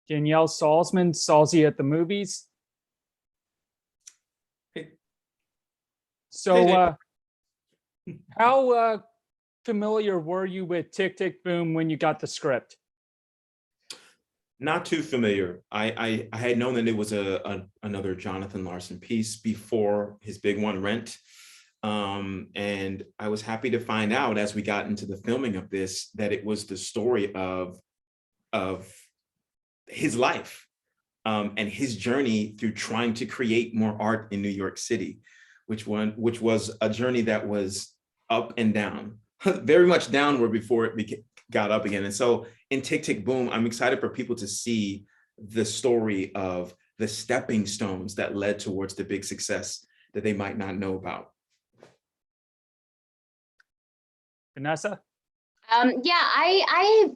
Danielle Salzman, Salzy at the Movies. Hey. So how familiar were you with Tick Tick Boom when you got the script? Not too familiar. I had known that it was another Jonathan Larson piece before his big one, Rent. And I was happy to find out as we got into the filming of this that it was the story of his life and his journey through trying to create more art in New York City, which was a journey that was up and down, very much downward before it got up again. And so in Tick Tick Boom, I'm excited for people to see the story of the stepping stones that led towards the big success that they might not know about. Vanessa? Yeah, I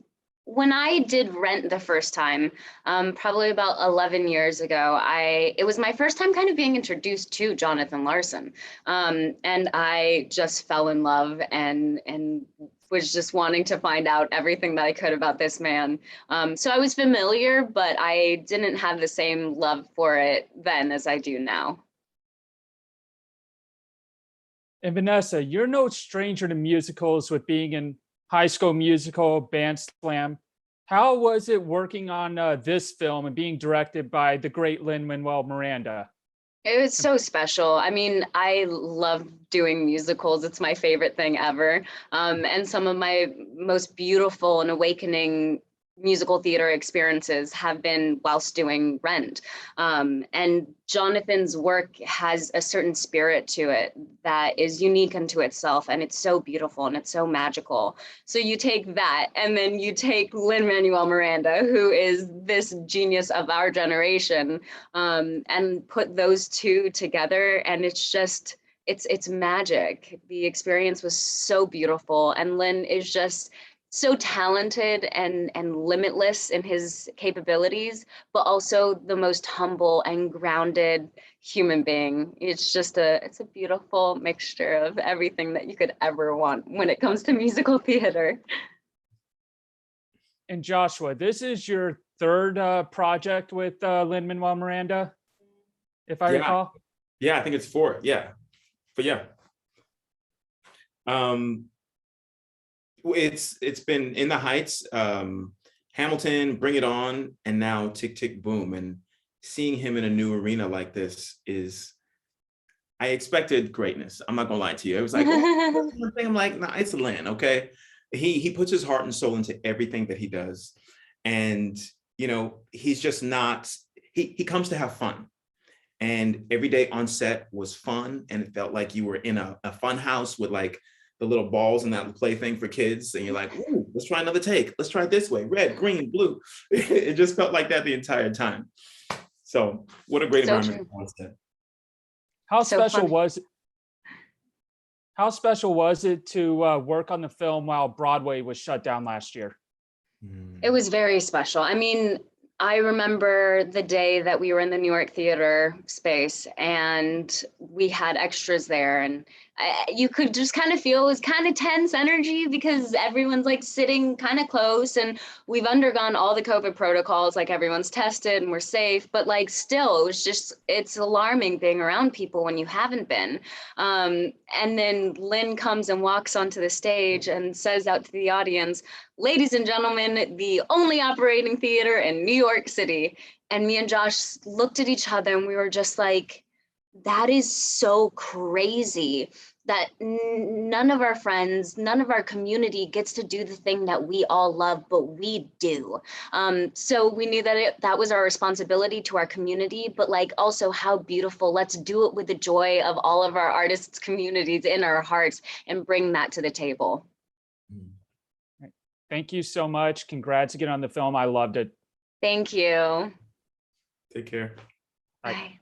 when I did Rent the first time, probably about 11 years ago, it was my first time kind of being introduced to Jonathan Larson. And I just fell in love and was just wanting to find out everything that I could about this man. So I was familiar, but I didn't have the same love for it then as I do now. And Vanessa, you're no stranger to musicals with being in High School Musical, Band Slam. How was it working on this film and being directed by the great Lin-Manuel Miranda? It was so special. I mean, I love doing musicals. It's my favorite thing ever. And some of my most beautiful and awakening musical theater experiences have been whilst doing Rent. And Jonathan's work has a certain spirit to it that is unique unto itself, and it's so beautiful and it's so magical. So you take that, and then you take Lin-Manuel Miranda, who is this genius of our generation, and put those two together, and it's just, it's magic. The experience was so beautiful, and Lin is just so talented and limitless in his capabilities, but also the most humble and grounded human being. It's a beautiful mixture of everything that you could ever want when it comes to musical theater. And Joshua, this is your third project with Lin-Manuel Miranda, if I recall? Yeah, I think it's 4, yeah. But yeah. It's been In the Heights, Hamilton, Bring It On, and now Tick Tick Boom. And seeing him in a new arena like this I expected greatness. I'm not gonna lie to you. It was like, oh, I'm like, nah, it's Lin, okay? He puts his heart and soul into everything that he does. And, you know, he's just not, he comes to have fun. And every day on set was fun. And it felt like you were in a fun house with like the little balls and that play thing for kids. And you're like, ooh, let's try another take. Let's try it this way, red, green, blue. It just felt like that the entire time. So what a great environment on set. How special was it to work on the film while Broadway was shut down last year? It was very special. I mean, I remember the day that we were in the New York theater space and we had extras there, and you could just kind of feel it was kind of tense energy because everyone's like sitting kind of close, and we've undergone all the COVID protocols, like everyone's tested and we're safe, but like still it was just, it's alarming being around people when you haven't been. And then Lin comes and walks onto the stage and says out to the audience, "Ladies and gentlemen, the only operating theater in New York City." And me and Josh looked at each other and we were just like, that is so crazy that none of our friends, none of our community gets to do the thing that we all love, but we do. So we knew that that was our responsibility to our community, but like also how beautiful, let's do it with the joy of all of our artists' communities in our hearts and bring that to the table. Thank you so much. Congrats again on the film. I loved it. Thank you. Take care. Bye. Bye.